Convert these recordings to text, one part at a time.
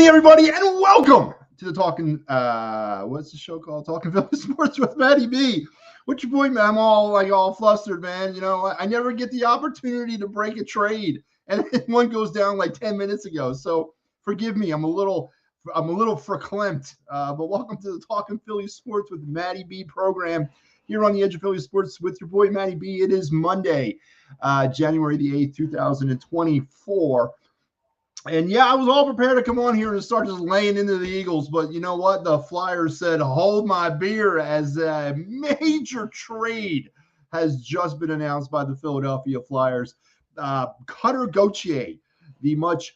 everybody, and welcome to the Talking, what's the show called? Talking Philly Sports with Matty B. What's your boy, man? I'm all flustered, man. You know, I never get the opportunity to break a trade, and one goes down like 10 minutes ago. So forgive me, I'm a little verklempt. But welcome to the Talking Philly Sports with Matty B program here on the Edge of Philly Sports with your boy Matty B. It is Monday, January the 8th, 2024. And yeah, I was all prepared to come on here and start just laying into the Eagles. But you know what? The Flyers said, hold my beer, as a major trade has just been announced by the Philadelphia Flyers. Cutter Gauthier, the much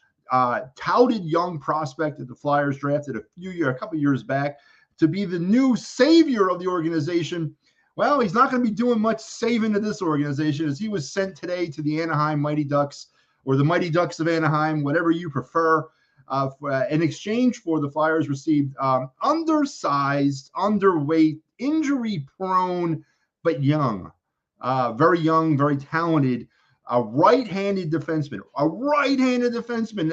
touted young prospect that the Flyers drafted a couple years back to be the new savior of the organization. Well, he's not going to be doing much saving to this organization, as he was sent today to the Anaheim Mighty Ducks, or the Mighty Ducks of Anaheim, whatever you prefer. In exchange for, the Flyers received undersized, underweight, injury-prone, but young, very young, very talented, a right-handed defenseman.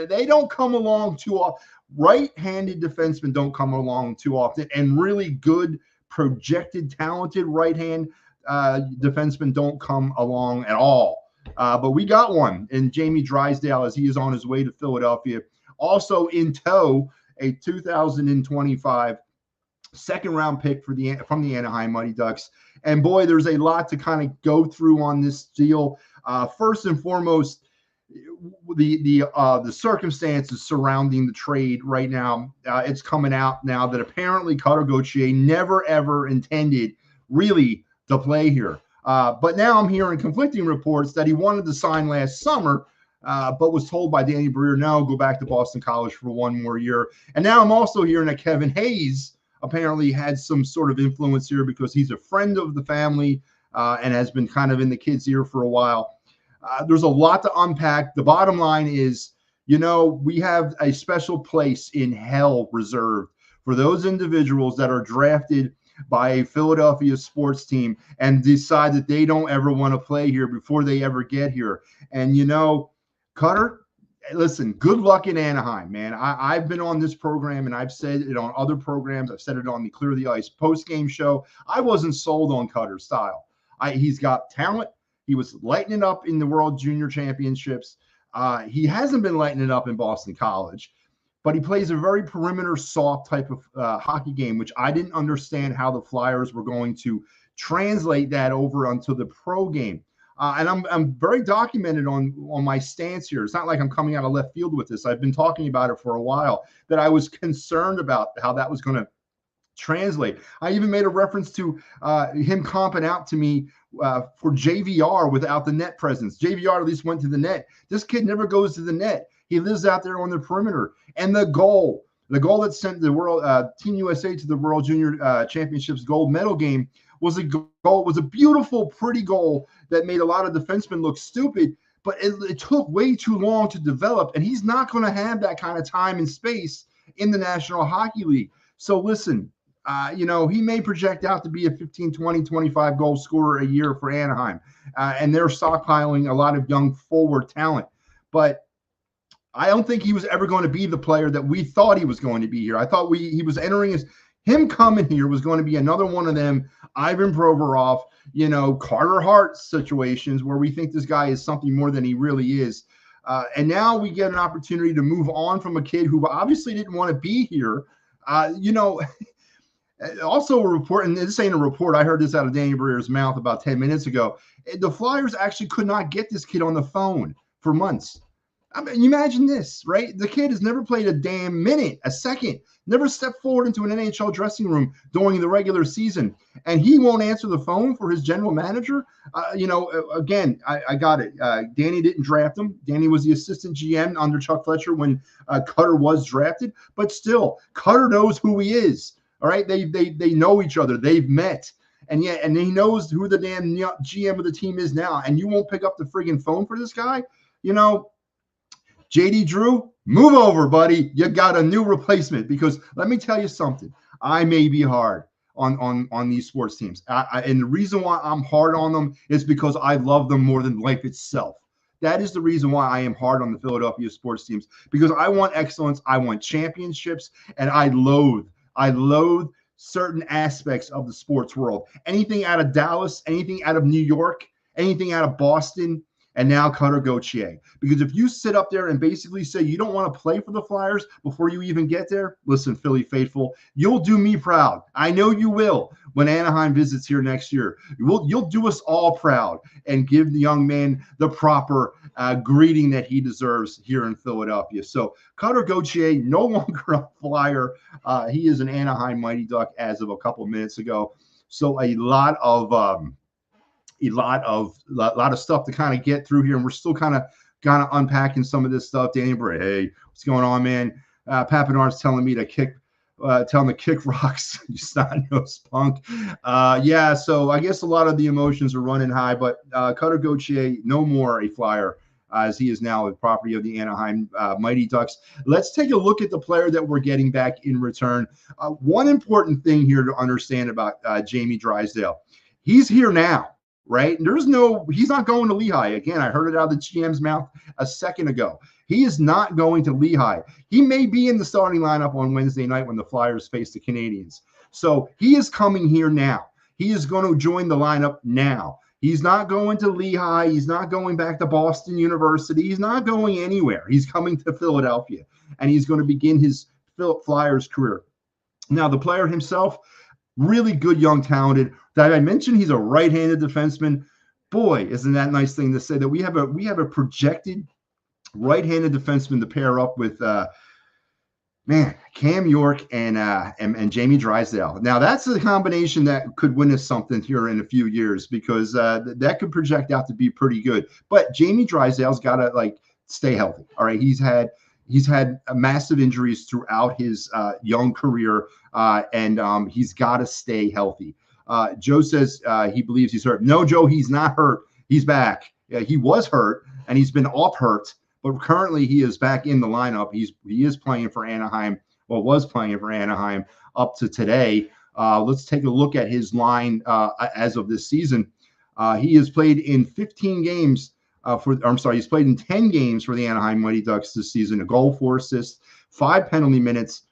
They don't come along too often. Right-handed defensemen don't come along too often, and really good, projected, talented right-hand defensemen don't come along at all. But we got one in Jamie Drysdale, as he is on his way to Philadelphia. Also in tow, a 2025 second-round pick from the Anaheim Mighty Ducks. And boy, there's a lot to kind of go through on this deal. First and foremost, the circumstances surrounding the trade right now. It's coming out now that apparently Cutter Gauthier never ever intended really to play here. But now I'm hearing conflicting reports that he wanted to sign last summer, but was told by Danny Briere, no, go back to Boston College for one more year. And now I'm also hearing that Kevin Hayes apparently had some sort of influence here, because he's a friend of the family and has been kind of in the kid's ear for a while. There's a lot to unpack. The bottom line is, you know, we have a special place in hell reserved for those individuals that are drafted by a Philadelphia sports team and decide that they don't ever want to play here before they ever get here. And, you know, Cutter, listen, good luck in Anaheim, man. I've been on this program, and I've said it on other programs. I've said it on the Clear the Ice post-game show. I wasn't sold on Cutter's style. He's got talent. He was lighting it up in the World Junior Championships. He hasn't been lighting it up in Boston College, but he plays a very perimeter soft type of hockey game, which I didn't understand how the Flyers were going to translate that over onto the pro game. And I'm very documented on my stance here. It's not like I'm coming out of left field with this. I've been talking about it for a while, that I was concerned about how that was going to translate. I even made a reference to him comping out to me for JVR without the net presence. JVR at least went to the net. This kid never goes to the net. He lives out there on the perimeter. And the goal that sent the world Team USA to the World Junior Championships gold medal game was a beautiful, pretty goal that made a lot of defensemen look stupid. But it took way too long to develop, and he's not going to have that kind of time and space in the National Hockey League. So listen, you know, he may project out to be a 15, 20, 25 goal scorer a year for Anaheim, and they're stockpiling a lot of young forward talent. But I don't think he was ever going to be the player that we thought he was going to be here. I thought he was entering him coming here was going to be another one of them Ivan Provorov, you know, Carter Hart situations where we think this guy is something more than he really is. And now we get an opportunity to move on from a kid who obviously didn't want to be here. You know, also a report, and this ain't a report, I heard this out of Danny Briere's mouth about 10 minutes ago. The Flyers actually could not get this kid on the phone for months. I mean, imagine this, right? The kid has never played a damn minute, a second, never stepped forward into an NHL dressing room during the regular season, and he won't answer the phone for his general manager. You know, again, I got it. Danny didn't draft him. Danny was the assistant GM under Chuck Fletcher when Cutter was drafted, but still, Cutter knows who he is. All right, they know each other. They've met. And he knows who the damn GM of the team is now, and you won't pick up the friggin' phone for this guy? You know, JD Drew, move over, buddy. You got a new replacement, because let me tell you something. I may be hard on these sports teams. And the reason why I'm hard on them is because I love them more than life itself. That is the reason why I am hard on the Philadelphia sports teams, because I want excellence, I want championships, and I loathe certain aspects of the sports world. Anything out of Dallas, anything out of New York, anything out of Boston, and now Cutter Gauthier. Because if you sit up there and basically say you don't want to play for the Flyers before you even get there, listen, Philly faithful, you'll do me proud. I know you will when Anaheim visits here next year. You'll do us all proud and give the young man the proper greeting that he deserves here in Philadelphia. So Cutter Gauthier, no longer a Flyer. He is an Anaheim Mighty Duck as of a couple minutes ago. So a lot of stuff to kind of get through here, and we're still kind of unpacking some of this stuff. Danny Bray, hey, what's going on, man? Papanard's telling me to kick rocks. You snot-nosed punk. Yeah, so I guess a lot of the emotions are running high, but Cutter Gauthier, no more a Flyer, as he is now the property of the Anaheim Mighty Ducks. Let's take a look at the player that we're getting back in return. One important thing here to understand about Jamie Drysdale. He's here now. Right? He's not going to Lehigh. Again, I heard it out of the GM's mouth a second ago. He is not going to Lehigh. He may be in the starting lineup on Wednesday night when the Flyers face the Canadiens. So he is coming here now. He is going to join the lineup now. He's not going to Lehigh. He's not going back to Boston University. He's not going anywhere. He's coming to Philadelphia, and he's going to begin his Flyers career. Now, the player himself, really good, young, talented. That I mentioned, he's a right-handed defenseman. Boy, isn't that a nice thing to say that we have a projected right-handed defenseman to pair up with Cam York and Jamie Drysdale. Now that's a combination that could win us something here in a few years, because that could project out to be pretty good. But Jamie Drysdale's got to stay healthy. All right, he's had massive injuries throughout his young career, and he's got to stay healthy. Joe says he believes he's hurt. No, Joe, he's not hurt. He's back. He was hurt, and he's been off hurt, but currently he is back in the lineup. He is playing for Anaheim, or was playing for Anaheim up to today. Let's take a look at his line as of this season. He has played in 15 games. He's played in 10 games for the Anaheim Mighty Ducks this season. A goal, 4 assists, 5 penalty minutes.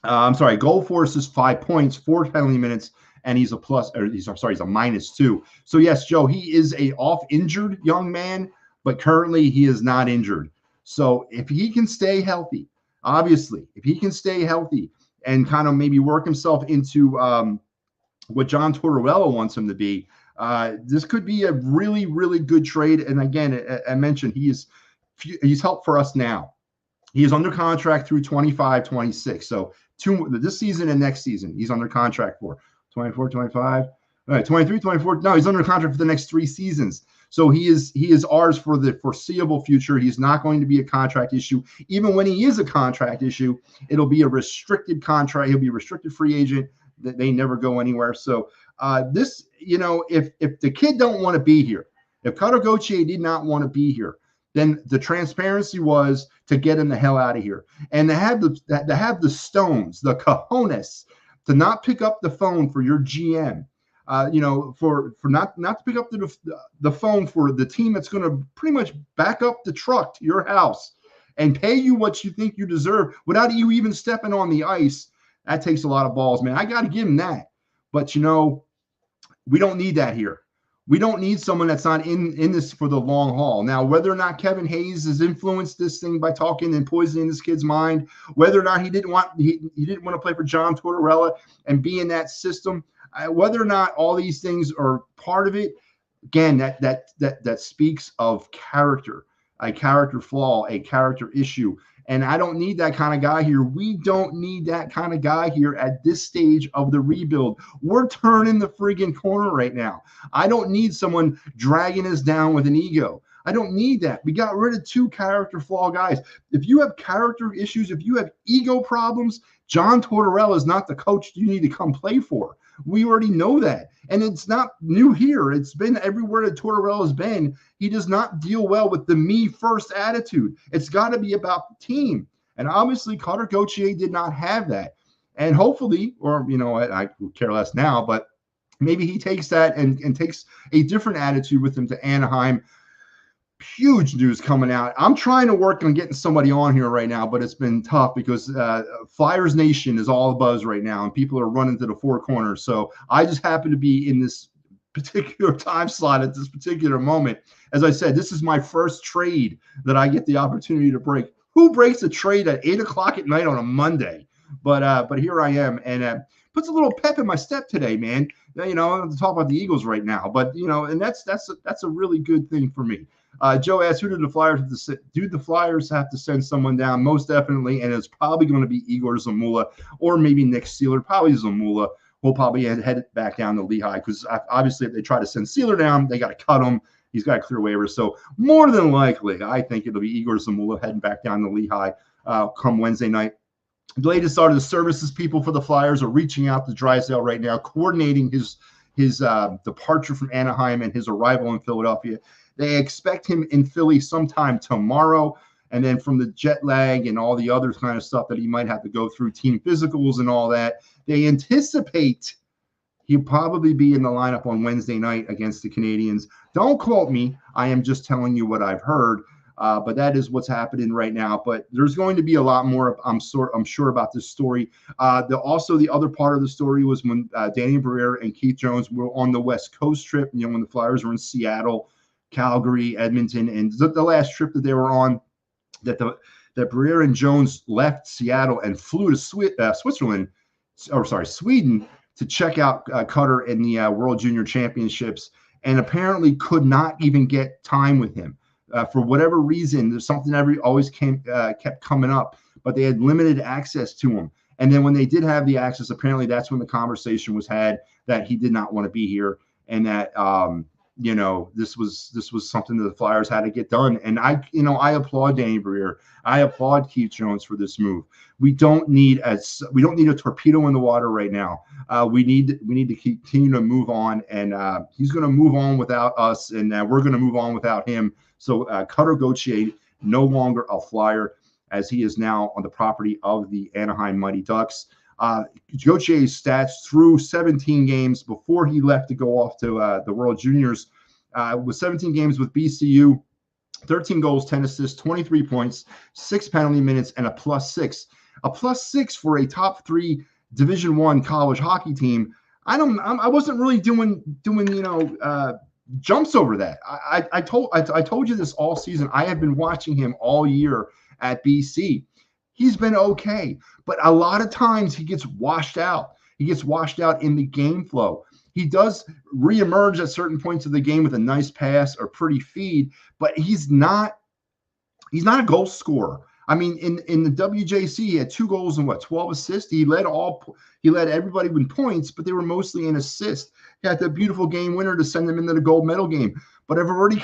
Goal, 4 assists, 5 points, 4 penalty minutes, and he's a -2. So yes, Joe, he is a injured young man, but currently he is not injured. So if he can stay healthy, obviously, if he can stay healthy and kind of maybe work himself into what John Tortorella wants him to be, this could be a really, really good trade. And again, I mentioned he's helped for us now. He is under contract through 25-26. So this season and next season, he's under contract for 24, 25, all right, 23, 24. No, he's under contract for the next 3 seasons. So he is ours for the foreseeable future. He's not going to be a contract issue. Even when he is a contract issue, it'll be a restricted contract. He'll be a restricted free agent. That they never go anywhere. So this, if the kid don't want to be here, if Cutter Gauthier did not want to be here, then the transparency was to get him the hell out of here, and to have the stones, the cojones, to not pick up the phone for your GM, for not to pick up the phone for the team that's going to pretty much back up the truck to your house and pay you what you think you deserve without you even stepping on the ice. That takes a lot of balls, man. I got to give him that. But, we don't need that here. We don't need someone that's not in this for the long haul. Now, whether or not Kevin Hayes has influenced this thing by talking and poisoning this kid's mind, whether or not he didn't want to play for John Tortorella and be in that system, whether or not all these things are part of it, again, that speaks of character, a character flaw, a character issue. And I don't need that kind of guy here. We don't need that kind of guy here at this stage of the rebuild. We're turning the friggin' corner right now. I don't need someone dragging us down with an ego. I don't need that. We got rid of 2 character flaw guys. If you have character issues, if you have ego problems, John Tortorella is not the coach you need to come play for. We already know that. And it's not new here. It's been everywhere that Tortorella has been. He does not deal well with the me first attitude. It's got to be about the team. And obviously, Cutter Gauthier did not have that. And hopefully, or, I care less now, but maybe he takes that and takes a different attitude with him to Anaheim. huge news coming out. I'm trying to work on getting somebody on here right now, but it's been tough because Flyers Nation is all buzz right now, and people are running to the four corners. So I just happen to be in this particular time slot at this particular moment. As I said, this is my first trade that I get the opportunity to break. Who breaks a trade at 8 o'clock at night on a Monday? But here I am, and puts a little pep in my step today, man. You know, I'm to talk about the Eagles right now, but you know, and that's a really good thing for me. Joe asked, "Who did the Flyers have to send? Do the Flyers have to send someone down?" Most definitely, and it's probably going to be Igor Zamula or maybe Nick Seeler. Probably Zamula will probably head back down to Lehigh because obviously if they try to send Seeler down, they got to cut him. He's got to clear waivers. So more than likely, I think it'll be Igor Zamula heading back down to Lehigh come Wednesday night. The latest start of the services people for the Flyers are reaching out to Drysdale right now, coordinating his departure from Anaheim and his arrival in Philadelphia. They expect him in Philly sometime tomorrow. And then from the jet lag and all the other kind of stuff that he might have to go through, team physicals and all that, they anticipate he'll probably be in the lineup on Wednesday night against the Canadiens. Don't quote me. I am just telling you what I've heard. But that is what's happening right now. But there's going to be a lot more, I'm sure, about this story. Also, the other part of the story was when Danny Briere and Keith Jones were on the West Coast trip, you know, when the Flyers were in Seattle, Calgary, Edmonton, and the last trip that they were on, that Briere and Jones left Seattle and flew to Sweden to check out Cutter in the World Junior Championships, and apparently could not even get time with him. For whatever reason, there's something always kept coming up, but they had limited access to him. And then when they did have the access, apparently that's when the conversation was had that he did not want to be here, and that you know, this was something that the Flyers had to get done. And I applaud Danny Briere. I applaud Keith Jones for this move. We don't need a torpedo in the water right now. We need to continue to move on, and he's going to move on without us, and we're going to move on without him. So Cutter Gauthier, no longer a Flyer, as he is now on the property of the Anaheim Mighty Ducks. Gauthier's stats through 17 games before he left to go off to the World Juniors was 17 games with BCU, 13 goals, 10 assists, 23 points, 6 penalty minutes, and a +6. A +6 for a top 3 Division I college hockey team. I wasn't really doing jumps over that. I told you this all season. I have been watching him all year at BC. He's been okay, but a lot of times he gets washed out. He gets washed out in the game flow. He does reemerge at certain points of the game with a nice pass or pretty feed, but he's not a goal scorer. I mean, in the WJC, he had 2 goals and 12 assists. He led everybody with points, but they were mostly in assists. He had the beautiful game winner to send them into the gold medal game. But I've already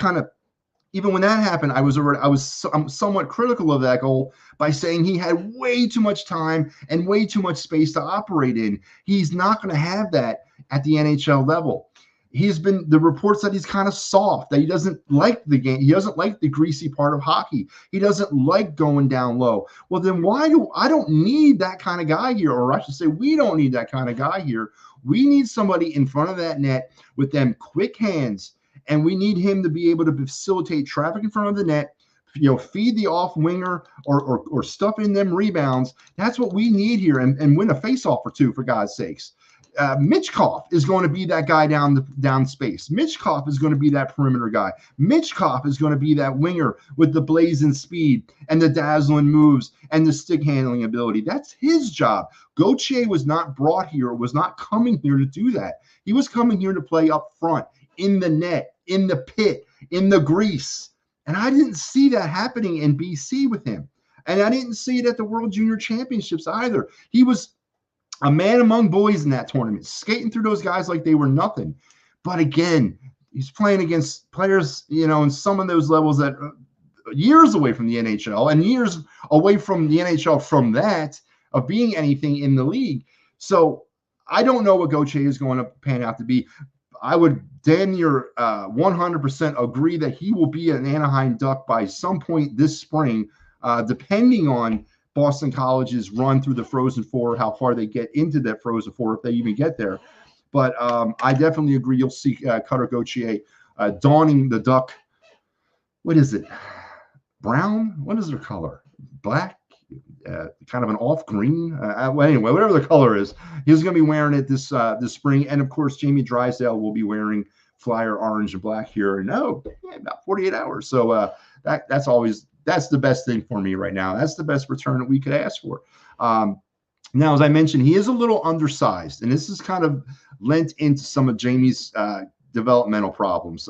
even when that happened, I'm somewhat critical of that goal by saying he had way too much time and way too much space to operate in. He's not going to have that at the NHL level. The reports that he's kind of soft, that he doesn't like the game. He doesn't like the greasy part of hockey. He doesn't like going down low. Well, then I don't need that kind of guy here, or I should say we don't need that kind of guy here. We need somebody in front of that net with them quick hands, and we need him to be able to facilitate traffic in front of the net, feed the off winger or stuff in them rebounds. That's what we need here, and win a faceoff or 2, for God's sakes. Mitchkov is going to be that guy down space. Mitchkov is going to be that perimeter guy. Mitchkov is going to be that winger with the blazing speed and the dazzling moves and the stick handling ability. That's his job. Gauthier was not brought here, was not coming here to do that. He was coming here to play up front, in the net, in the pit, in the grease. And I didn't see that happening in BC with him. And I didn't see it at the World Junior Championships either. He was a man among boys in that tournament, skating through those guys like they were nothing. But again, he's playing against players, in some of those levels that are years away from the NHL and years away from the NHL from that of being anything in the league. So I don't know what Gauthier is going to pan out to be. I would damn near 100% agree that he will be an Anaheim Duck by some point this spring, depending on Boston College's run through the Frozen Four, how far they get into that Frozen Four, if they even get there. But I definitely agree you'll see Cutter Gauthier donning the Duck what is it? Brown? What is their color? Black? Kind of an off green. Well, anyway, whatever the color is, he's going to be wearing it this spring. And of course, Jamie Drysdale will be wearing Flyer orange and black here in about 48 hours. So that's the best thing for me right now. That's the best return that we could ask for. Now, as I mentioned, he is a little undersized, and this is kind of lent into some of Jamie's developmental problems.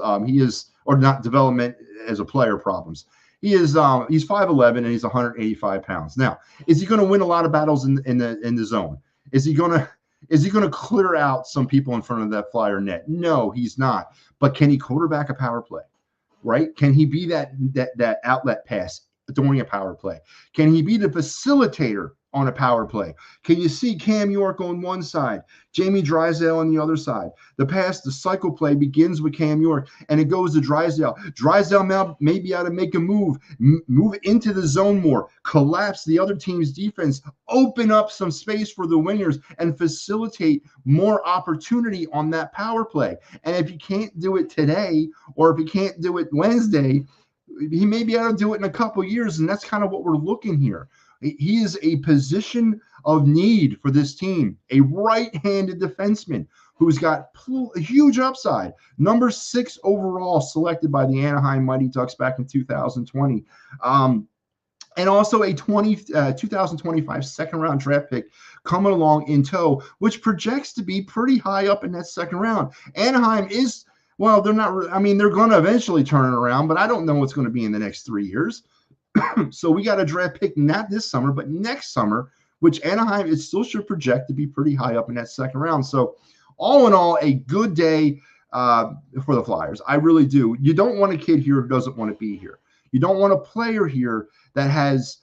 Or not development as a player problems. He's 5'11" and he's 185 pounds. Now, is he going to win a lot of battles in the zone? Is he going to clear out some people in front of that Flyer net? No, he's not. But can he quarterback a power play? Right? Can he be that outlet pass during a power play? Can he be the facilitator on a power play? Can you see Cam York on one side, Jamie Drysdale on the other side? The cycle play begins with Cam York, and it goes to Drysdale. Drysdale now may be able to make a move into the zone more, collapse the other team's defense, open up some space for the wingers, and facilitate more opportunity on that power play. And if you can't do it today, or if you can't do it Wednesday, he may be able to do it in a couple of years, and that's kind of what we're looking here. He is a position of need for this team, a right-handed defenseman who's got a huge upside. Number 6 overall selected by the Anaheim Mighty Ducks back in 2020. And also a 2025 second-round draft pick coming along in tow, which projects to be pretty high up in that second round. Anaheim is, well, they're not, I mean, they're going to eventually turn it around, but I don't know what's going to be in the next 3 years. So we got a draft pick not this summer, but next summer, which Anaheim it still should project to be pretty high up in that second round. So all in all, a good day for the Flyers. I really do. You don't want a kid here who doesn't want to be here. You don't want a player here that has,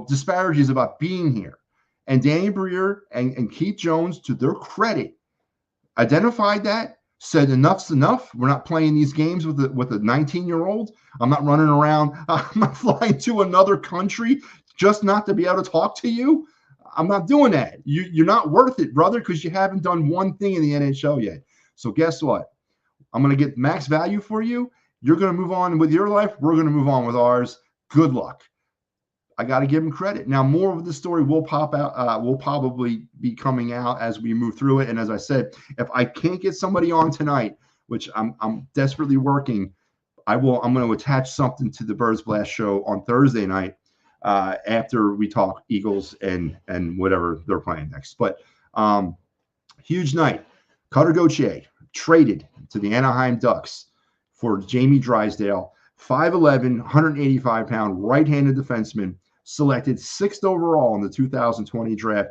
disparages about being here. And Danny Briere and Keith Jones, to their credit, identified that, said enough's enough. We're not playing these games with a 19-year-old. I'm not running around. I'm not flying to another country just not to be able to talk to you. I'm not doing that. You're not worth it, brother, because you haven't done one thing in the NHL yet. So guess what? I'm going to get max value for you. You're going to move on with your life. We're going to move on with ours. Good luck. I got to give him credit. Now, more of the story will pop out. Will probably be coming out as we move through it. And as I said, if I can't get somebody on tonight, which I'm desperately working, I'm going to attach something to the Birds Blast show on Thursday night after we talk Eagles and whatever they're playing next. But huge night. Cutter Gauthier traded to the Anaheim Ducks for Jamie Drysdale, 5'11", 185-pound right-handed defenseman, selected 6th overall in the 2020 draft.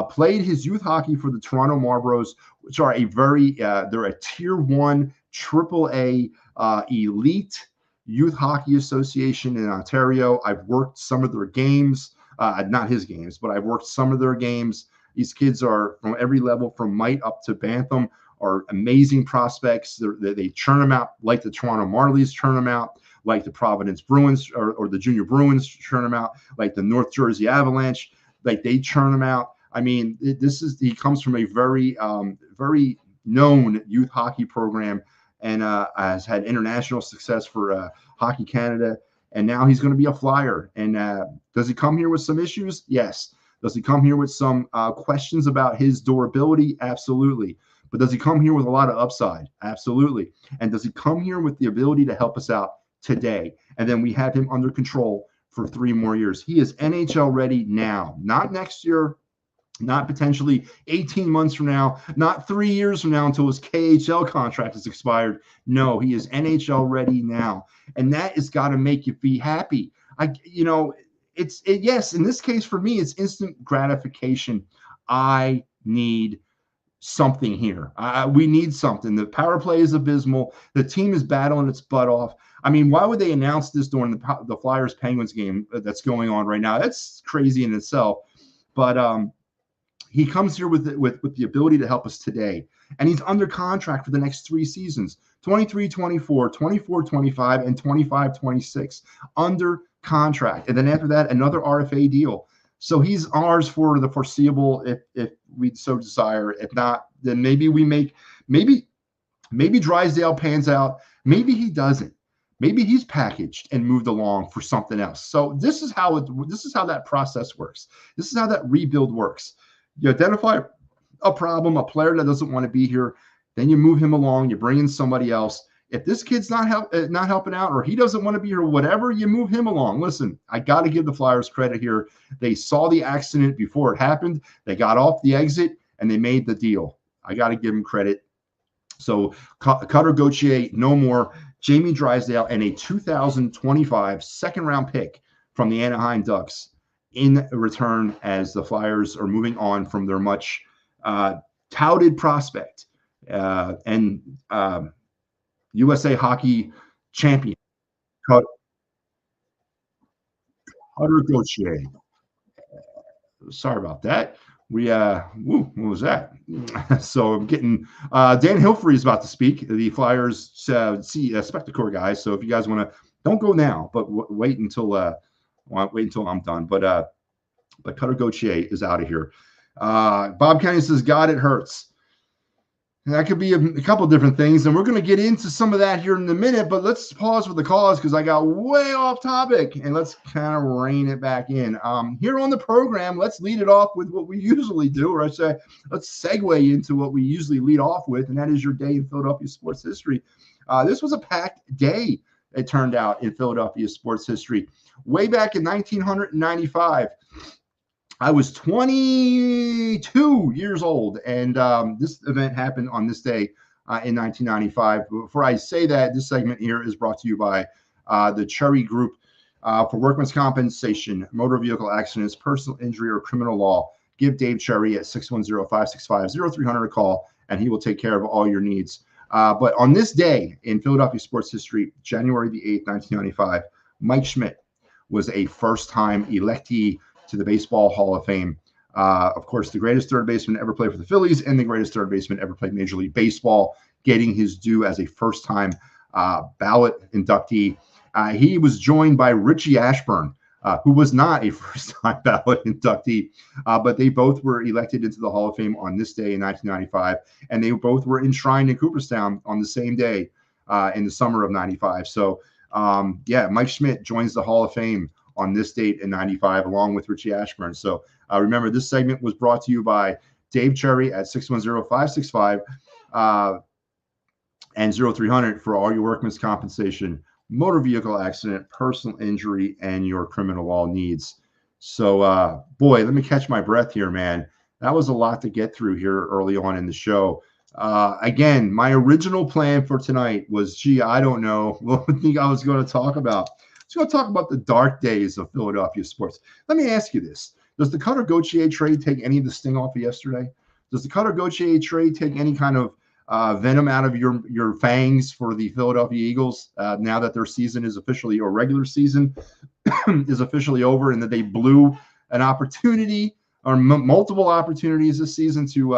Played his youth hockey for the Toronto Marlboros, which are they're a Tier 1 AAA elite youth hockey association in Ontario. I've worked some of their games, not his games, but I've worked some of their games. These kids are from every level, from mite up to bantam, are amazing prospects. They churn them out like the Toronto Marlies churn them out, like the Providence Bruins or the Junior Bruins churn them out, like the North Jersey Avalanche, like they churn them out. I mean, he comes from a very, very known youth hockey program and has had international success for Hockey Canada. And now he's going to be a Flyer. And does he come here with some issues? Yes. Does he come here with some questions about his durability? Absolutely. But does he come here with a lot of upside? Absolutely. And does he come here with the ability to help us out today? And then we have him under control for 3 more years. He is NHL ready now, not next year, not potentially 18 months from now, not 3 years from now until his KHL contract is expired. No, he is NHL ready now. And that has got to make you be happy. Yes, in this case for me, it's instant gratification. I need something here. We need something. The power play is abysmal. The team is battling its butt off. I mean, why would they announce this during the Flyers-Penguins game that's going on right now? That's crazy in itself. But he comes here with the ability to help us today. And he's under contract for the next 3 seasons, 23-24, 24-25, and 25-26, under contract. And then after that, another RFA deal. So he's ours for the foreseeable if we so desire. If not, then maybe Drysdale pans out Maybe he doesn't. Maybe he's packaged and moved along for something else. So this is how that process works. This is how that rebuild works. You identify a problem, a player that doesn't want to be here, then you move him along, you bring in somebody else. If this kid's not helping out, or he doesn't want to be here, whatever, you move him along. Listen, I got to give the Flyers credit here. They saw the accident before it happened. They got off the exit and they made the deal. I got to give them credit. So Cutter Gauthier, no more. Jamie Drysdale and a 2025 second-round pick from the Anaheim Ducks in return, as the Flyers are moving on from their much touted prospect and USA Hockey champion, Cutter Gauthier. Sorry about that. What was that? So I'm getting Dan Hilfrey is about to speak. The Flyers Spectacor guys. So if you guys want to, don't go now, but wait until I'm done. But Cutter Gauthier is out of here. Bob Kenny says, God, it hurts. And that could be a couple different things, and we're going to get into some of that here in a minute, but let's pause for the cause because I got way off topic, and let's kind of rein it back in. Here on the program, let's lead it off with what we usually do, or I say let's segue into what we usually lead off with, and that is your day in Philadelphia sports history. This was a packed day, it turned out, in Philadelphia sports history. Way back in 1995, I was 22 years old, and this event happened on this day in 1995. Before I say that, this segment here is brought to you by the Cherry Group for workman's compensation, motor vehicle accidents, personal injury, or criminal law. Give Dave Cherry at 610-565-0300 a call, and he will take care of all your needs. But on this day in Philadelphia sports history, January the 8th, 1995, Mike Schmidt was a first-time electee to the Baseball Hall of Fame. Of course, the greatest third baseman ever played for the Phillies and the greatest third baseman ever played Major League Baseball, getting his due as a first-time ballot inductee. He was joined by Richie Ashburn, who was not a first-time ballot inductee, but they both were elected into the Hall of Fame on this day in 1995, and they both were enshrined in Cooperstown on the same day in the summer of 95. So, Mike Schmidt joins the Hall of Fame on this date in 95, along with Richie Ashburn. So remember, this segment was brought to you by Dave Cherry at 610-565 and 0300 for all your workman's compensation, motor vehicle accident, personal injury, and your criminal law needs. So, boy, let me catch my breath here, man. That was a lot to get through here early on in the show. Again, my original plan for tonight was, I don't know what I think I was going to talk about. So we'll talk about the dark days of Philadelphia sports. Let me ask you this. Does the Cutter Gauthier trade take any of the sting off of yesterday? Does the Cutter Gauthier trade take any kind of venom out of your fangs for the Philadelphia Eagles now that their season is officially, or regular season is officially over, and that they blew an opportunity or multiple opportunities this season to,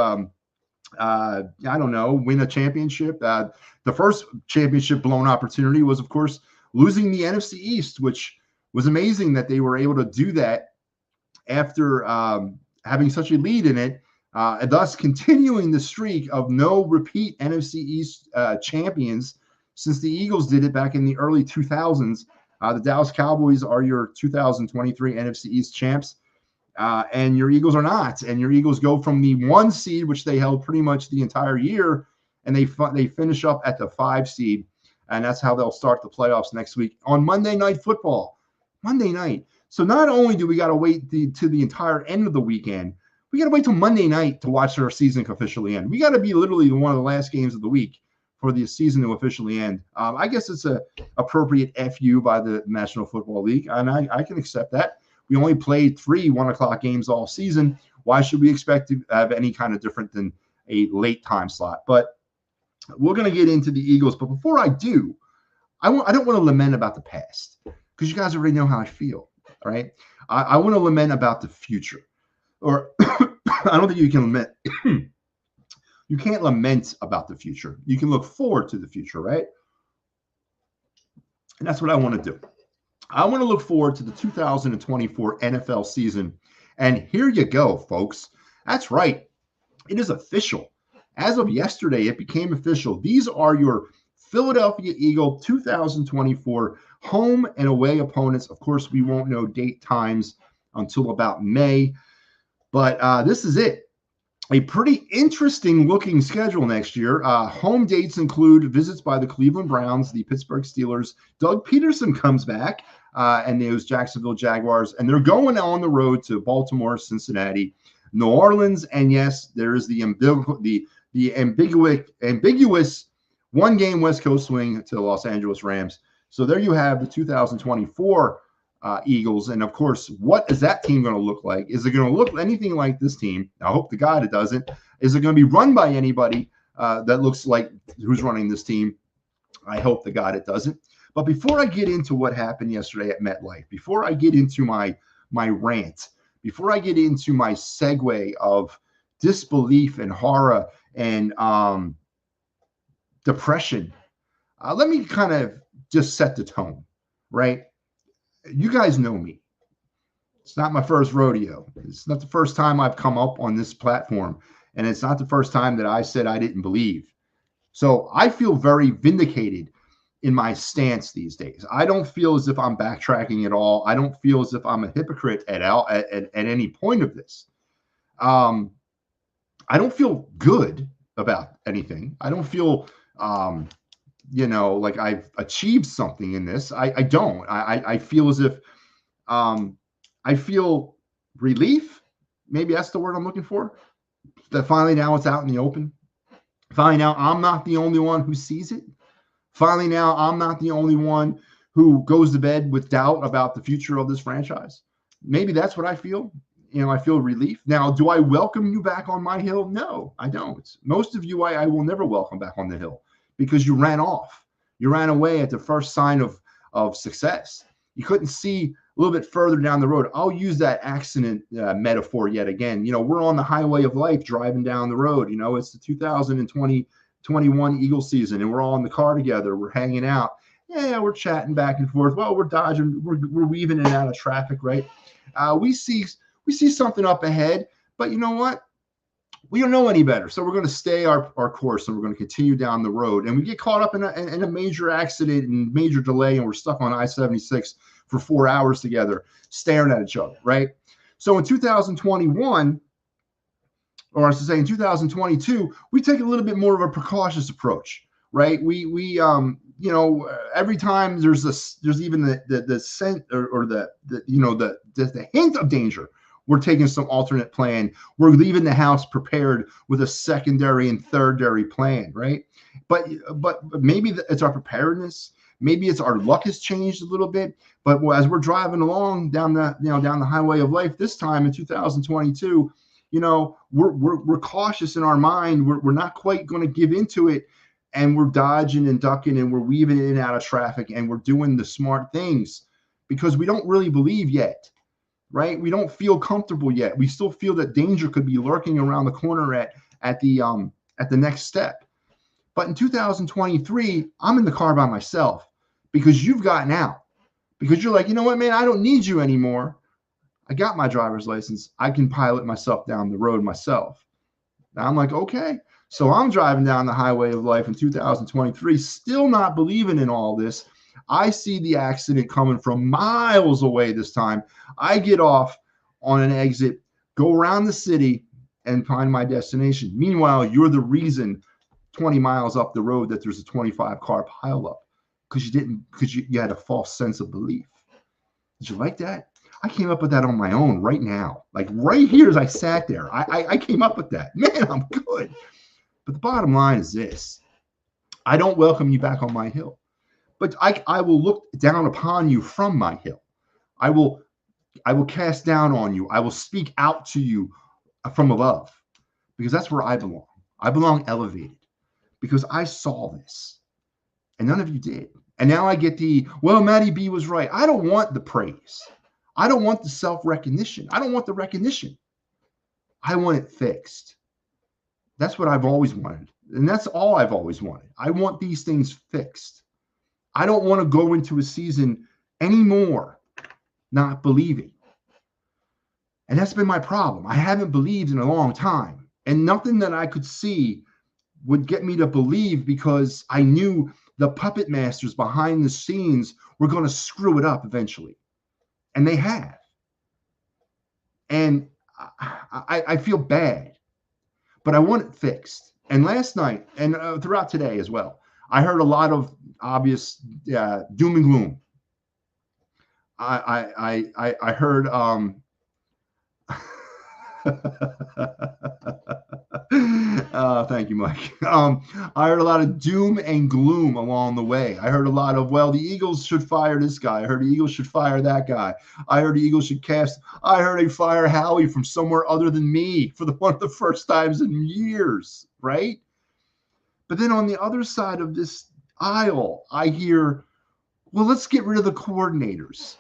win a championship? The first championship blown opportunity was, of course, losing the NFC East, which was amazing that they were able to do that after having such a lead in it, and thus continuing the streak of no repeat NFC East champions since the Eagles did it back in the early 2000s. The Dallas Cowboys are your 2023 NFC East champs, and your Eagles are not. And your Eagles go from the 1 seed, which they held pretty much the entire year, and they finish up at the 5 seed. And that's how they'll start the playoffs next week on Monday Night Football. Monday night. So not only do we got to wait to the entire end of the weekend, we got to wait till Monday night to watch our season officially end. We got to be literally one of the last games of the week for the season to officially end. I guess it's a appropriate FU by the National Football League, and I can accept that. We only played 3 1:00 games all season. Why should we expect to have any kind of different than a late time slot? But we're going to get into the Eagles, but before I do, I don't want to lament about the past because you guys already know how I feel, all right? I want to lament about the future, or I don't think you can lament. You can't lament about the future. You can look forward to the future, right? And that's what I want to do. I want to look forward to the 2024 NFL season, and here you go, folks. That's right. It is official. As of yesterday, it became official. These are your Philadelphia Eagle 2024 home and away opponents. Of course, we won't know date times until about May, but this is it. A pretty interesting looking schedule next year. Home dates include visits by the Cleveland Browns, the Pittsburgh Steelers. Doug Peterson comes back, and those Jacksonville Jaguars, and they're going on the road to Baltimore, Cincinnati, New Orleans, and yes, there is the ambiguous one-game West Coast swing to the Los Angeles Rams. So there you have the 2024 Eagles. And of course, what is that team going to look like? Is it going to look anything like this team? I hope to God it doesn't. Is it going to be run by anybody that looks like who's running this team? I hope to God it doesn't. But before I get into what happened yesterday at MetLife, before I get into my rant, before I get into my segue of disbelief and horror and depression, let me kind of just set the tone, right? You guys know me. It's not my first rodeo. It's not the first time I've come up on this platform, and it's not the first time that I said I didn't believe. So I feel very vindicated in my stance these days. I don't feel as if I'm backtracking at all. I don't feel as if I'm a hypocrite at any point of this. I don't feel good about anything. I don't feel like I've achieved something in this. I don't. I feel as if I feel relief. Maybe that's the word I'm looking for. That finally now it's out in the open. Finally now I'm not the only one who sees it. Finally now I'm not the only one who goes to bed with doubt about the future of this franchise. Maybe that's what I feel. I feel relief. Now, do I welcome you back on my hill? No, I don't. Most of you I will never welcome back on the hill, because you ran off. You ran away at the first sign of success. You couldn't see a little bit further down the road. I'll use that accident metaphor yet again. We're on the highway of life driving down the road. It's the 2020-21 Eagle season, and we're all in the car together. We're hanging out. Yeah, we're chatting back and forth. Well, we're dodging. We're weaving in and out of traffic, right? We see something up ahead, but you know what? We don't know any better. So we're going to stay our course, and we're going to continue down the road. And we get caught up in a major accident and major delay, and we're stuck on I-76 for 4 hours together, staring at each other, right? So in 2021, or I should say in 2022, we take a little bit more of a precautious approach, right? We every time there's even the scent or the hint of danger, we're taking some alternate plan. We're leaving the house prepared with a secondary and thirdary plan, right? But maybe it's our preparedness. Maybe it's our luck has changed a little bit. But as we're driving along down the highway of life this time in 2022, we're cautious in our mind. We're not quite going to give into it, and we're dodging and ducking, and we're weaving in and out of traffic, and we're doing the smart things because we don't really believe yet. Right? We don't feel comfortable yet. We still feel that danger could be lurking around the corner at the next step. But in 2023, I'm in the car by myself because you've gotten out. Because you're like, you know what, man, I don't need you anymore. I got my driver's license. I can pilot myself down the road myself. Now I'm like, okay. So I'm driving down the highway of life in 2023, still not believing in all this. I see the accident coming from miles away this time. I get off on an exit, go around the city, and find my destination. Meanwhile, you're the reason 20 miles up the road that there's a 25-car pileup because you had a false sense of belief. Did you like that? I came up with that on my own right now. Like right here as I sat there, I came up with that. Man, I'm good. But the bottom line is this. I don't welcome you back on my hill. But I will look down upon you from my hill. I will cast down on you. I will speak out to you from above, because that's where I belong. I belong elevated because I saw this, and none of you did. And now I get Matty B was right. I don't want the praise. I don't want the self-recognition. I don't want the recognition. I want it fixed. That's what I've always wanted, and that's all I've always wanted. I want these things fixed. I don't want to go into a season anymore not believing. And that's been my problem. I haven't believed in a long time. And nothing that I could see would get me to believe, because I knew the puppet masters behind the scenes were going to screw it up eventually. And they have. And I feel bad, but I want it fixed. And last night, and throughout today as well, I heard a lot of obvious doom and gloom. I heard thank you, Mike. I heard a lot of doom and gloom along the way. I heard a lot of, well, the Eagles should fire this guy. I heard the Eagles should fire that guy. I heard the Eagles should cast. I heard they fire Howie from somewhere other than me for one of the first times in years, right? But then on the other side of this aisle, I hear, well, let's get rid of the coordinators.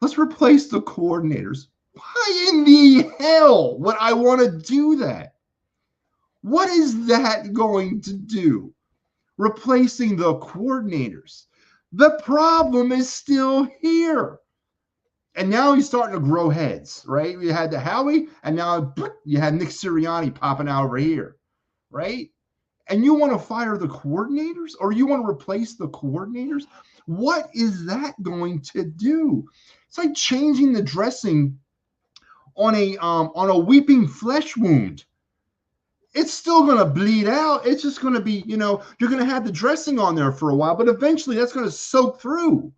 Let's replace the coordinators. Why in the hell would I want to do that? What is that going to do? Replacing the coordinators. The problem is still here. And now he's starting to grow heads, right? You had the Howie, and now you had Nick Sirianni popping out over here, right? And you want to fire the coordinators, or you want to replace the coordinators? What is that going to do? It's like changing the dressing on a weeping flesh wound. It's still going to bleed out. It's just going to be, you're going to have the dressing on there for a while, but eventually that's going to soak through.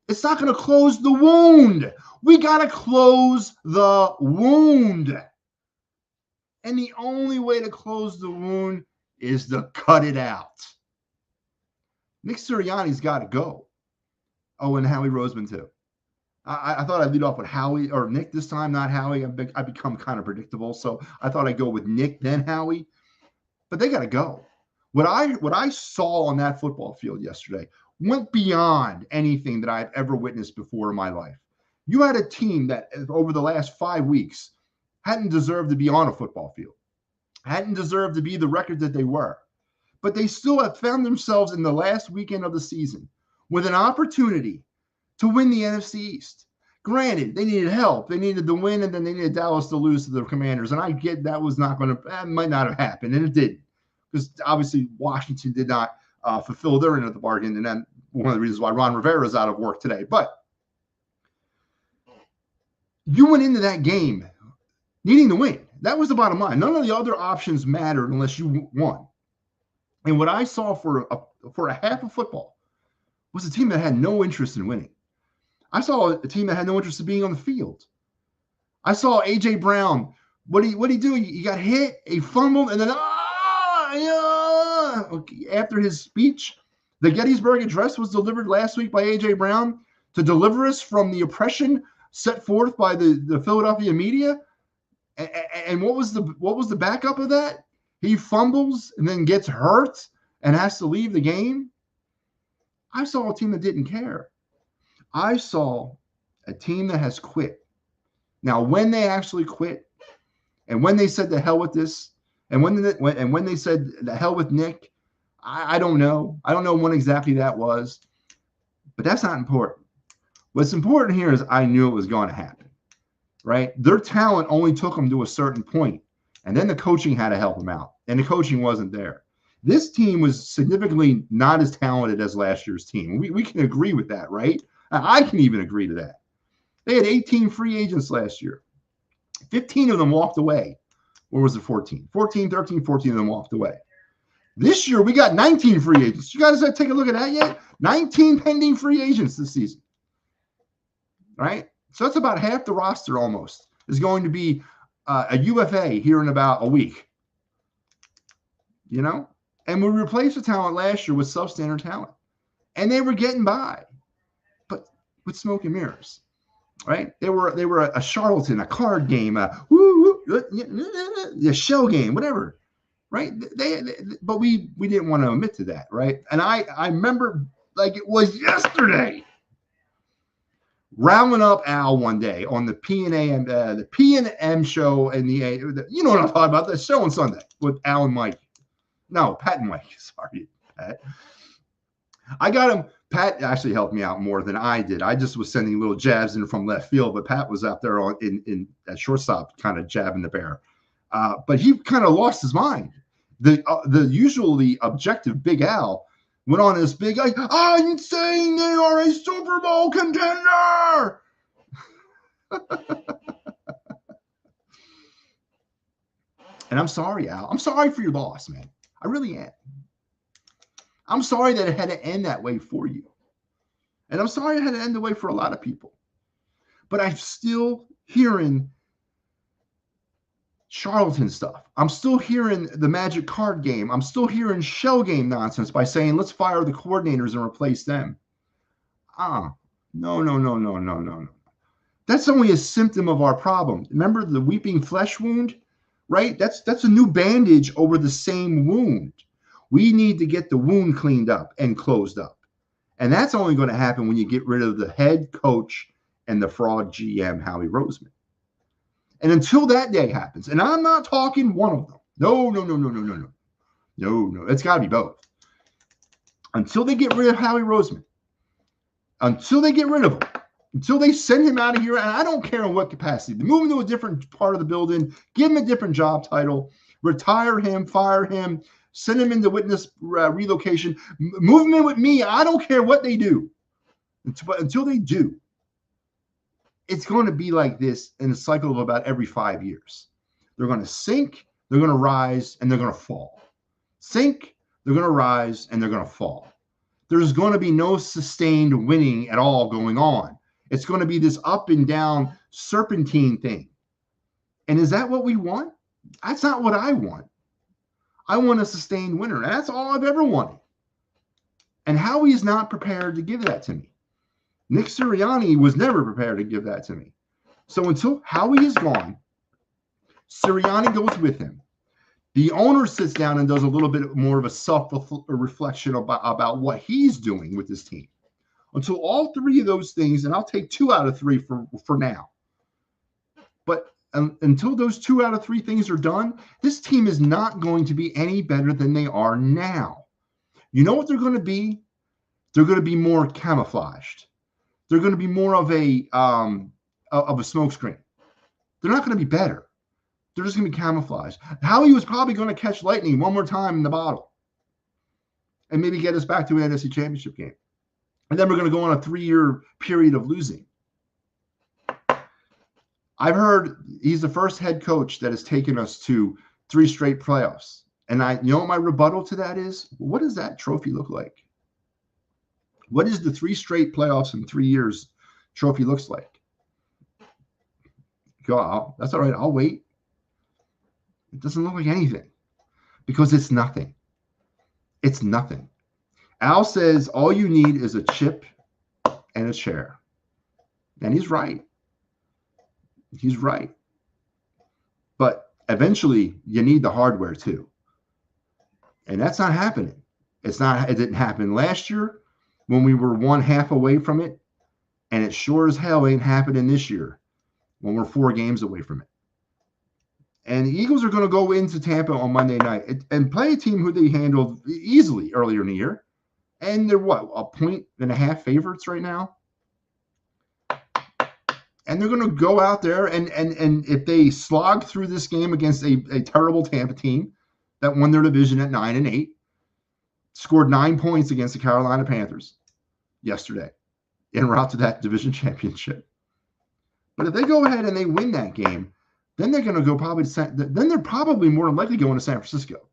It's not going to close the wound. We got to close the wound. And the only way to close the wound is to cut it out. Nick Sirianni's got to go. Oh, and Howie Roseman too. I thought I'd lead off with Howie or Nick this time, not Howie. I become kind of predictable, so I thought I'd go with Nick then Howie. But they got to go. What I saw on that football field yesterday went beyond anything that I've ever witnessed before in my life. You had a team that over the last 5 weeks hadn't deserved to be on a football field, hadn't deserved to be the record that they were, but they still have found themselves in the last weekend of the season with an opportunity to win the NFC East. Granted, they needed help. They needed the win, and then they needed Dallas to lose to the Commanders. And I get that might not have happened, and it didn't. Because obviously Washington did not fulfill their end of the bargain, and then one of the reasons why Ron Rivera is out of work today. But you went into that game needing to win. That was the bottom line. None of the other options mattered unless you won. And what I saw for a half of football was a team that had no interest in winning. I saw a team that had no interest in being on the field. I saw A.J. Brown. What did he do? He got hit, he fumbled, and then after his speech, the Gettysburg Address was delivered last week by A.J. Brown to deliver us from the oppression set forth by the Philadelphia media. And what was the backup of that? He fumbles and then gets hurt and has to leave the game. I saw a team that didn't care. I saw a team that has quit. Now, when they actually quit, and when they said the hell with this, and when they said the hell with Nick, I don't know. I don't know when exactly that was, but that's not important. What's important here is I knew it was going to happen, right? Their talent only took them to a certain point, and then the coaching had to help them out, and the coaching wasn't there. This team was significantly not as talented as last year's team. We can agree with that, right? I can even agree to that. They had 18 free agents last year. 15 of them walked away. Or was it 14? 14 of them walked away. This year, we got 19 free agents. You guys take a look at that yet? 19 pending free agents this season. Right? So that's about half the roster almost is going to be a UFA here in about a week. And we replaced the talent last year with substandard talent. And they were getting by. But with smoke and mirrors. Right? They were a charlatan, a card game, a shell game, whatever. Right? But we didn't want to admit to that, right? And I remember like it was yesterday, rounding up Al one day on the P&M show and you know what I'm talking about, the show on Sunday with Al and Mike. No, Pat and Mike. Sorry, Pat. I got him. Pat actually helped me out more than I did. I just was sending little jabs in from left field, but Pat was out there in at shortstop, kind of jabbing the bear. But he kind of lost his mind. The usually objective Big Al went on this big, like, I'm saying they are a Super Bowl contender. And I'm sorry, Al. I'm sorry for your loss, man. I really am. I'm sorry that it had to end that way for you. And I'm sorry it had to end the way for a lot of people. But I'm still hearing charlatan stuff. I'm still hearing the magic card game. I'm still hearing shell game nonsense by saying, let's fire the coordinators and replace them. No. That's only a symptom of our problem. Remember the weeping flesh wound, right? That's a new bandage over the same wound. We need to get the wound cleaned up and closed up. And that's only going to happen when you get rid of the head coach and the fraud GM, Howie Roseman. And until that day happens, and I'm not talking one of them. No. It's got to be both. Until they get rid of Howie Roseman, until they get rid of him, until they send him out of here, and I don't care in what capacity, move him to a different part of the building, give him a different job title, retire him, fire him, send him into witness relocation, move him in with me. I don't care what they do. Until they do, it's going to be like this in a cycle of about every 5 years. They're going to sink, they're going to rise, and they're going to fall. Sink, they're going to rise, and they're going to fall. There's going to be no sustained winning at all going on. It's going to be this up and down serpentine thing. And is that what we want? That's not what I want. I want a sustained winner. And that's all I've ever wanted. And Howie's not prepared to give that to me. Nick Sirianni was never prepared to give that to me. So until Howie is gone, Sirianni goes with him. The owner sits down and does a little bit more of a self-reflection about what he's doing with his team. Until all three of those things, and I'll take 2 out of 3 for now. But until those 2 out of 3 things are done, this team is not going to be any better than they are now. You know what they're going to be? They're going to be more camouflaged. They're going to be more of a smokescreen. They're not going to be better. They're just going to be camouflaged. Howie was probably going to catch lightning one more time in the bottle and maybe get us back to an NFC Championship game. And then we're going to go on a 3-year period of losing. I've heard he's the first head coach that has taken us to 3 straight playoffs. And you know what my rebuttal to that is? What does that trophy look like? What is the 3 straight playoffs in 3 years trophy looks like? That's all right. I'll wait. It doesn't look like anything because it's nothing. It's nothing. Al says all you need is a chip and a chair. And he's right. He's right. But eventually you need the hardware too. And that's not happening. It didn't happen last year when we were 1/2 away from it. And it sure as hell ain't happening this year when we're 4 games away from it. And the Eagles are going to go into Tampa on Monday night and play a team who they handled easily earlier in the year. And they're what, 1.5 favorites right now? And they're going to go out there and if they slog through this game against a terrible Tampa team that won their division at 9-8, scored 9 points against the Carolina Panthers yesterday en route to that division championship. But if they go ahead and they win that game, then they're going to go probably then they're probably more than likely going to San Francisco.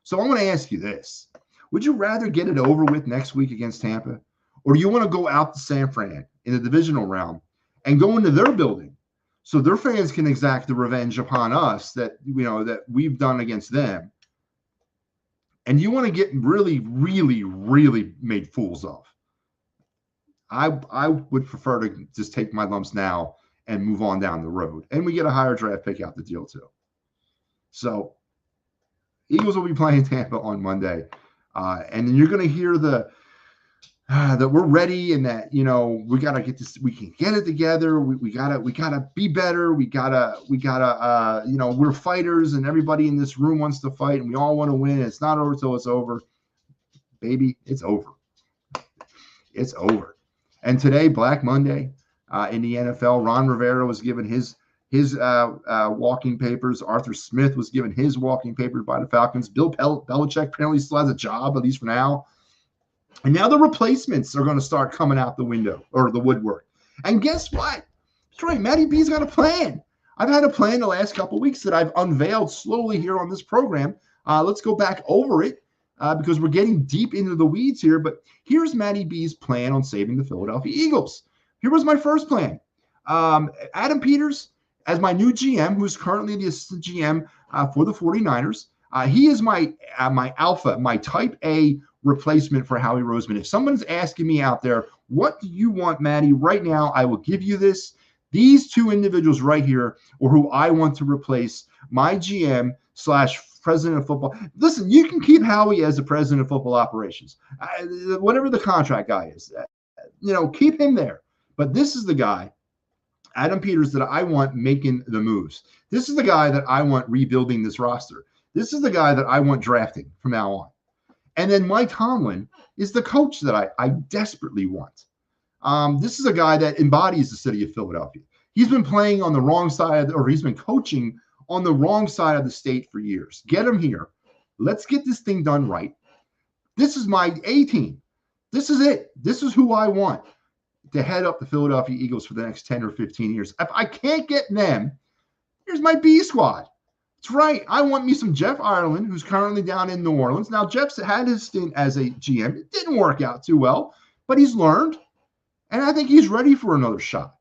So I want to ask you this. Would you rather get it over with next week against Tampa? Or do you want to go out to San Fran in the divisional round and go into their building so their fans can exact the revenge upon us that we've done against them? And you want to get really, really, really made fools of. I would prefer to just take my lumps now and move on down the road. And we get a higher draft pick out the deal too. So Eagles will be playing Tampa on Monday. And then you're going to hear that we're ready and that, we got to get this, we can get it together. We gotta be better. We gotta, we're fighters and everybody in this room wants to fight and we all want to win. It's not over till it's over. Baby, it's over. It's over. And today, Black Monday, in the NFL, Ron Rivera was given his his walking papers. Arthur Smith was given his walking papers by the Falcons. Bill Belichick apparently still has a job, at least for now. And now the replacements are going to start coming out the window or the woodwork. And guess what? That's right. Matty B's got a plan. I've had a plan the last couple of weeks that I've unveiled slowly here on this program. Let's go back over it because we're getting deep into the weeds here. But here's Matty B's plan on saving the Philadelphia Eagles. Here was my first plan. Adam Peters, as my new GM, who's currently the assistant GM for the 49ers, he is my alpha, my type A replacement for Howie Roseman. If someone's asking me out there, what do you want, Matty? Right now, I will give you this. These two individuals right here are who I want to replace my GM / president of football. Listen, you can keep Howie as the president of football operations, whatever the contract guy is. Keep him there. But this is the guy, Adam Peters, that I want making the moves. This is the guy that I want rebuilding this roster. This is the guy that I want drafting from now on. And then Mike Tomlin is the coach that I desperately want. This is a guy that embodies the city of Philadelphia. He's been playing on the wrong side, or he's been coaching on the wrong side of the state for years. Get him here. Let's get this thing done right. This is my A team. This is it. This is who I want to head up the Philadelphia Eagles for the next 10 or 15 years. If I can't get them, here's my B squad. That's right. I want me some Jeff Ireland, who's currently down in New Orleans. Now, Jeff's had his stint as a GM. It didn't work out too well, but he's learned, and I think he's ready for another shot.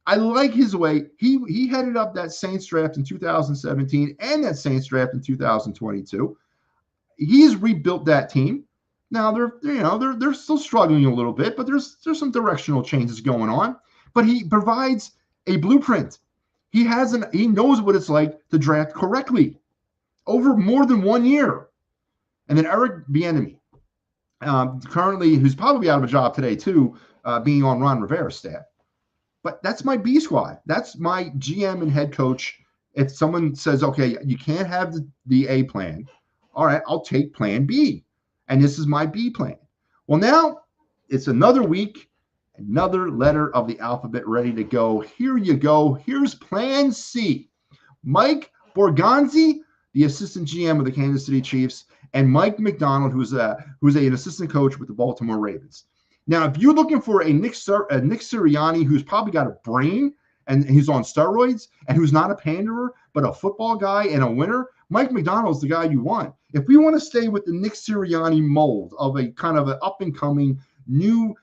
I like his way. He headed up that Saints draft in 2017 and that Saints draft in 2022. He's rebuilt that team. Now they're still struggling a little bit, but there's some directional changes going on. But he provides a blueprint. He knows what it's like to draft correctly over more than 1 year. And then Eric Bieniemy, currently, who's probably out of a job today too, being on Ron Rivera's staff. But that's my B squad. That's my GM and head coach. If someone says, okay, you can't have the A plan, all right, I'll take plan B. And this is my B plan. Well, now it's another week, another letter of the alphabet ready to go. Here you go. Here's plan C. Mike Borgonzi, the assistant GM of the Kansas City Chiefs, and Mike McDonald, who's an assistant coach with the Baltimore Ravens. Now, if you're looking for a Nick Sirianni who's probably got a brain and he's on steroids and who's not a panderer, but a football guy and a winner, Mike McDonald's the guy you want. If we want to stay with the Nick Sirianni mold of a kind of an up-and-coming new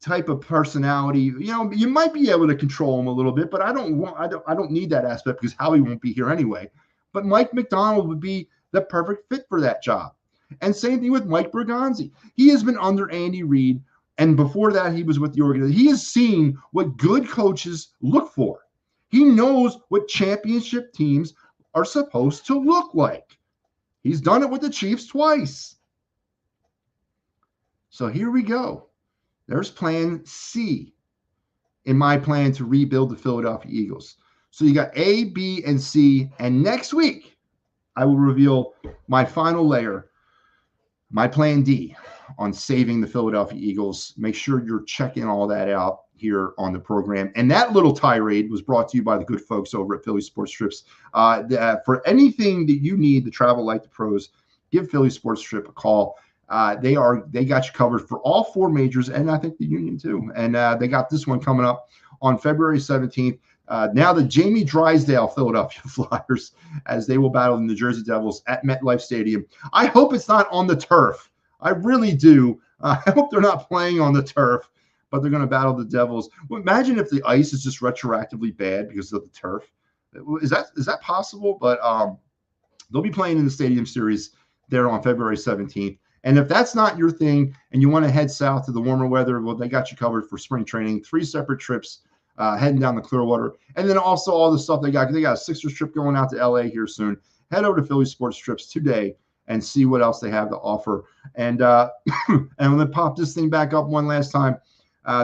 type of personality, you might be able to control him a little bit, but I don't need that aspect because Howie won't be here anyway. But Mike McDonald would be the perfect fit for that job. And same thing with Mike Borgonzi. He has been under Andy Reid, and before that, he was with the organization. He has seen what good coaches look for. He knows what championship teams are supposed to look like. He's done it with the Chiefs twice. So here we go. There's plan C in my plan to rebuild the Philadelphia Eagles. So you got A, B, and C. And next week, I will reveal my final layer, my plan D on saving the Philadelphia Eagles. Make sure you're checking all that out here on the program. And that little tirade was brought to you by the good folks over at Philly Sports Trips. For anything that you need to travel like the pros, give Philly Sports Trip a call. They got you covered for all four majors, and I think the Union too. And they got this one coming up on February 17th. Now the Jamie Drysdale Philadelphia Flyers, as they will battle the New Jersey Devils at MetLife Stadium. I hope it's not on the turf. I really do. I hope they're not playing on the turf, but they're going to battle the Devils. Well, imagine if the ice is just retroactively bad because of the turf. Is that possible? But they'll be playing in the Stadium Series there on February 17th. And if that's not your thing and you want to head south to the warmer weather, well, they got you covered for spring training. 3 separate trips heading down the Clearwater. And then also all the stuff they got a Sixers trip going out to LA here soon. Head over to Philly Sports Trips today and see what else they have to offer. And and I'm going to pop this thing back up one last time.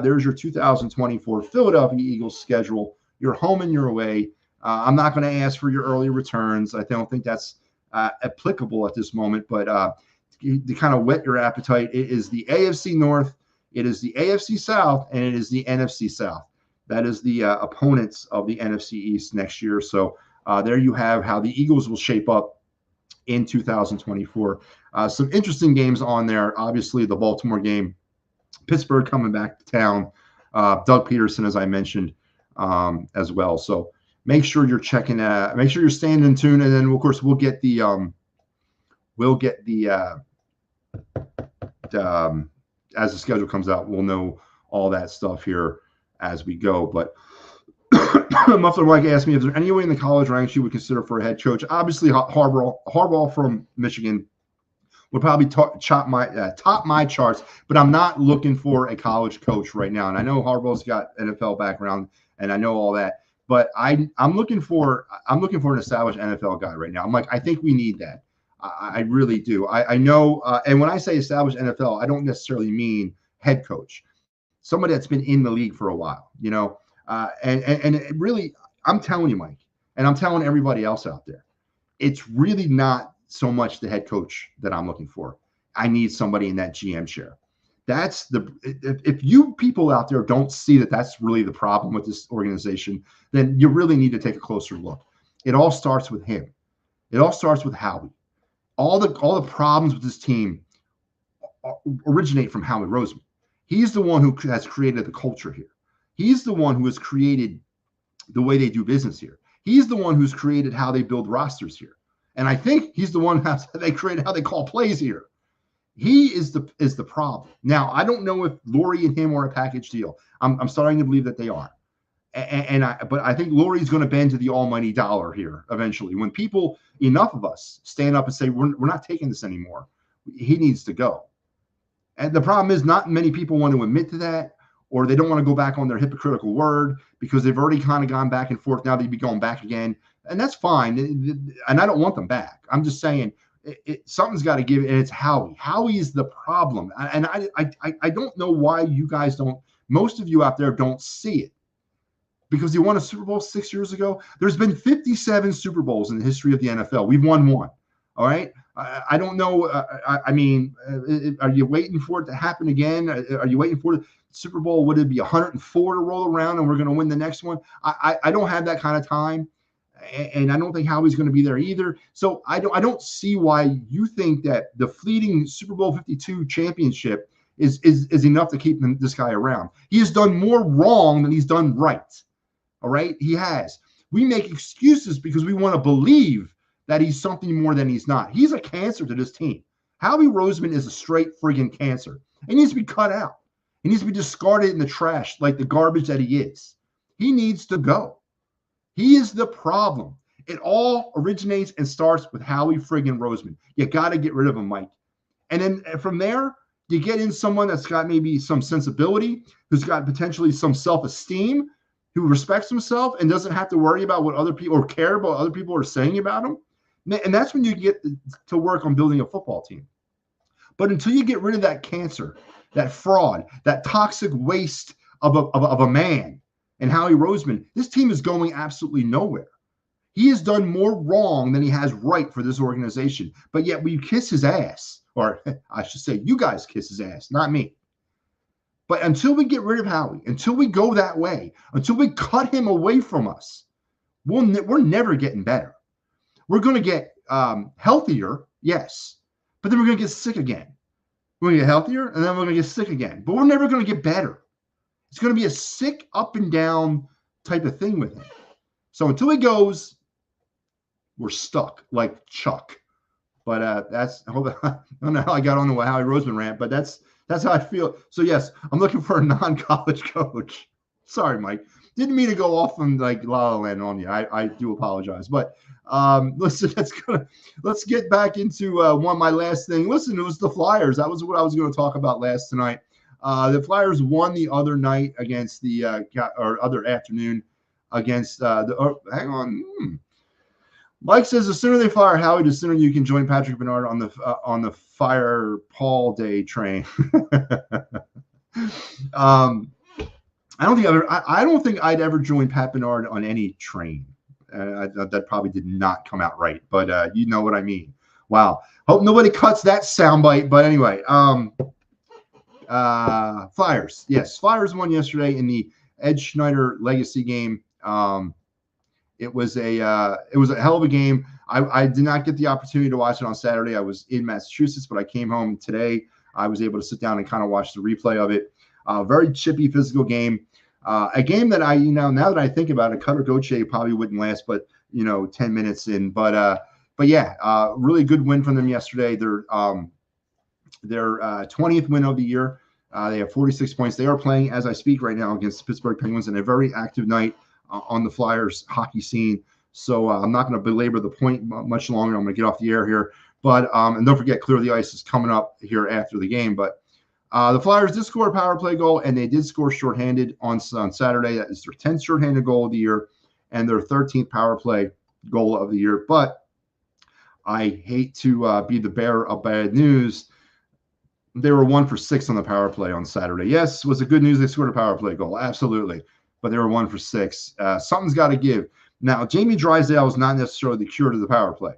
There's your 2024 Philadelphia Eagles schedule. You're home and you're away. I'm not going to ask for your early returns. I don't think that's applicable at this moment, but to kind of whet your appetite, it is the AFC North, it is the AFC South, and it is the NFC South. That is the opponents of the NFC East next year. So there you have how the Eagles will shape up in 2024. Some interesting games on there. Obviously, the Baltimore game, Pittsburgh coming back to town, Doug Peterson, as I mentioned, as well. So make sure you're checking. Make sure you're staying in tune, and then of course we'll get the as the schedule comes out, we'll know all that stuff here as we go. But Muffler Mike asked me if there's any way in the college ranks you would consider for a head coach. Obviously, Harbaugh from Michigan would probably top my charts, but I'm not looking for a college coach right now. And I know Harbaugh's got NFL background, and I know all that, but I'm looking for an established NFL guy right now. I'm like, I think we need that. I really do. I know, and when I say established NFL, I don't necessarily mean head coach. Somebody that's been in the league for a while, you know, and it really, I'm telling you, Mike, and I'm telling everybody else out there, it's really not so much the head coach that I'm looking for. I need somebody in that GM chair. That's if you people out there don't see that that's really the problem with this organization, then you really need to take a closer look. It all starts with him. It all starts with Howie. All the problems with this team originate from Howie Roseman. He's the one who has created the culture here. He's the one who has created the way they do business here. He's the one who's created how they build rosters here. And I think he's the one they created how they call plays here. He is the problem. Now, I don't know if Lurie and him are a package deal. I'm starting to believe that they are. But I think Lurie's going to bend to the almighty dollar here eventually. When people, enough of us, stand up and say, we're not taking this anymore, he needs to go. And the problem is not many people want to admit to that, or they don't want to go back on their hypocritical word because they've already kind of gone back and forth. Now they'd be going back again. And that's fine. And I don't want them back. I'm just saying something's got to give. And it's Howie. Howie is the problem. And I don't know why you guys don't, most of you out there don't see it. Because you won a Super Bowl 6 years ago. There's been 57 Super Bowls in the history of the NFL. We've won one. All right. I don't know. I mean, are you waiting for it to happen again? Are you waiting for the Super Bowl? Would it be 104 to roll around and we're going to win the next one? I don't have that kind of time. And I don't think Howie's going to be there either. So I don't see why you think that the fleeting Super Bowl 52 championship is enough to keep this guy around. He has done more wrong than he's done right. All right. He has. We make excuses because we want to believe that he's something more than he's not. He's a cancer to this team. Howie Roseman is a straight friggin' cancer. He needs to be cut out. He needs to be discarded in the trash like the garbage that he is. He needs to go. He is the problem. It all originates and starts with Howie friggin' Roseman. You got to get rid of him, Mike. And then from there, you get in someone that's got maybe some sensibility, who's got potentially some self-esteem, who respects himself and doesn't have to worry about what other people or care about what other people are saying about him. And that's when you get to work on building a football team. But until you get rid of that cancer, that fraud, that toxic waste of a man and Howie Roseman, this team is going absolutely nowhere. He has done more wrong than he has right for this organization. But yet we kiss his ass, or I should say you guys kiss his ass, not me. But until we get rid of Howie, until we go that way, until we cut him away from us, we're never getting better. We're going to get healthier, yes, but then we're going to get sick again. We're going to get healthier, and then we're going to get sick again. But we're never going to get better. It's going to be a sick up and down type of thing with him. So until he goes, we're stuck like Chuck. But that's, I don't know how I got on the Howie Roseman rant, but that's how I feel. So yes, I'm looking for a non-college coach. Sorry, Mike. Didn't mean to go off on like La La Land on you. I do apologize. But let's get back into my last thing. Listen, it was the Flyers. That was what I was going to talk about last tonight. The Flyers won the other night against the or other afternoon against hang on. Mike says the sooner they fire Howie, the sooner you can join Patrick Bernard on the fire Paul Day train. I don't think I'd ever join Pat Bernard on any train. That probably did not come out right, but you know what I mean. Wow. Hope nobody cuts that soundbite. But anyway, Flyers. Yes, Flyers won yesterday in the Ed Schneider legacy game. It was a hell of a game. I did not get the opportunity to watch it on Saturday. I was in Massachusetts, but I came home today. I was able to sit down and kind of watch the replay of it. Very chippy, physical game. A game that now that I think about it, Cutter Gauthier probably wouldn't last, but 10 minutes in. But yeah, really good win from them yesterday. Their 20th win of the year. They have 46 points. They are playing as I speak right now against the Pittsburgh Penguins in a very active night on the Flyers hockey scene. So I'm not going to belabor the point much longer. I'm going to get off the air here. But and don't forget, Clear the Ice is coming up here after the game. But the Flyers did score a power play goal, and they did score shorthanded on Saturday. That is their 10th shorthanded goal of the year and their 13th power play goal of the year. But I hate to be the bearer of bad news. They were 1 for 6 on the power play on Saturday. Yes, was it good news they scored a power play goal? Absolutely. But they were 1 for 6. Something's got to give. Now, Jamie Drysdale is not necessarily the cure to the power play,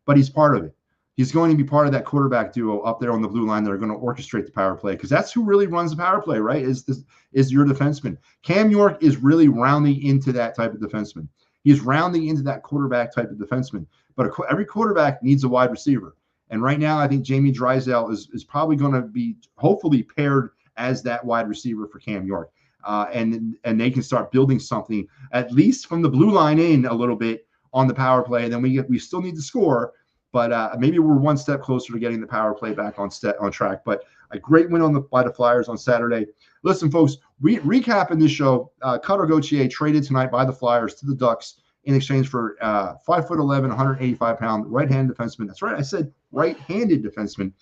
but he's part of it. He's going to be part of that quarterback duo up there on the blue line that are going to orchestrate the power play, because that's who really runs the power play, right? Is your defenseman. Cam York is really rounding into that type of defenseman. He's rounding into that quarterback type of defenseman. But every quarterback needs a wide receiver. And right now, I think Jamie Drysdale is probably going to be hopefully paired as that wide receiver for Cam York. And they can start building something, at least from the blue line in a little bit on the power play. And then we still need to score, but maybe we're one step closer to getting the power play back on track. But a great win by the Flyers on Saturday. Listen, folks, recapping this show, Cutter Gauthier traded tonight by the Flyers to the Ducks in exchange for 5'11", 185-pound right-handed defenseman. That's right, I said right-handed defenseman,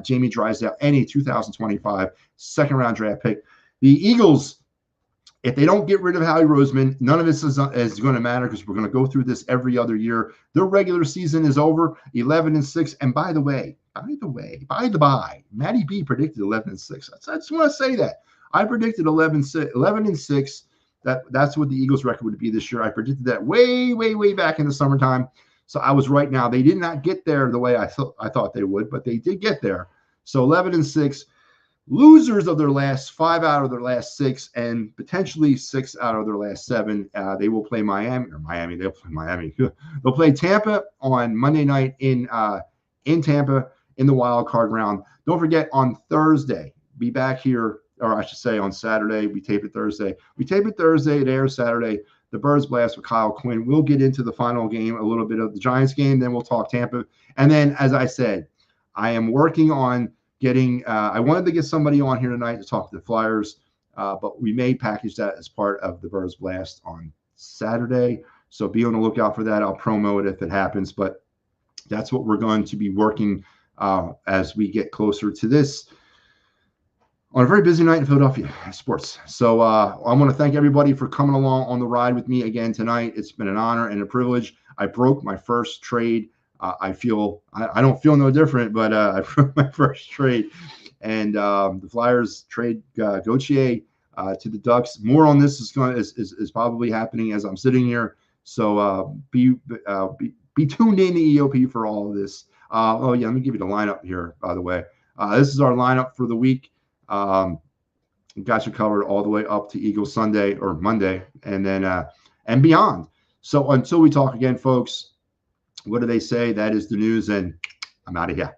Jamie Drysdale, and a 2025 second-round draft pick. The Eagles, if they don't get rid of Howie Roseman, none of this is going to matter, because we're going to go through this every other year. Their regular season is over, 11-6. And by the way, Matty B predicted 11-6. I just want to say that. I predicted 11-6. That's what the Eagles' record would be this year. I predicted that way, way, way back in the summertime. So I was right. Now, they did not get there the way I thought they would, but they did get there. So 11-6. Losers of their last 5 out of their last 6, and potentially 6 out of their last 7. They will play Miami. They'll play Miami. They'll play Tampa on Monday night in Tampa in the wild card round. Don't forget, on Thursday, be back here, or I should say on Saturday. We tape it Thursday. It airs Saturday. The Birds Blast with Kyle Quinn. We'll get into the final game, a little bit of the Giants game. Then we'll talk Tampa. And then, as I said, I am working on getting I wanted to get somebody on here tonight to talk to the Flyers, but we may package that as part of the Birds Blast on Saturday. So be on the lookout for that. I'll promo it if it happens, but that's what we're going to be working as we get closer to this on a very busy night in Philadelphia sports. So I want to thank everybody for coming along on the ride with me again tonight. It's been an honor and a privilege. I broke my first trade. I don't feel no different, but I broke my first trade. And the Flyers trade Gauthier to the Ducks. More on this is probably happening as I'm sitting here. So be tuned in to EOP for all of this. Oh yeah, let me give you the lineup here, by the way. This is our lineup for the week. Got you covered all the way up to Eagles Sunday or Monday, and then and beyond. So until we talk again, folks, what do they say? That is the news, and I'm out of here.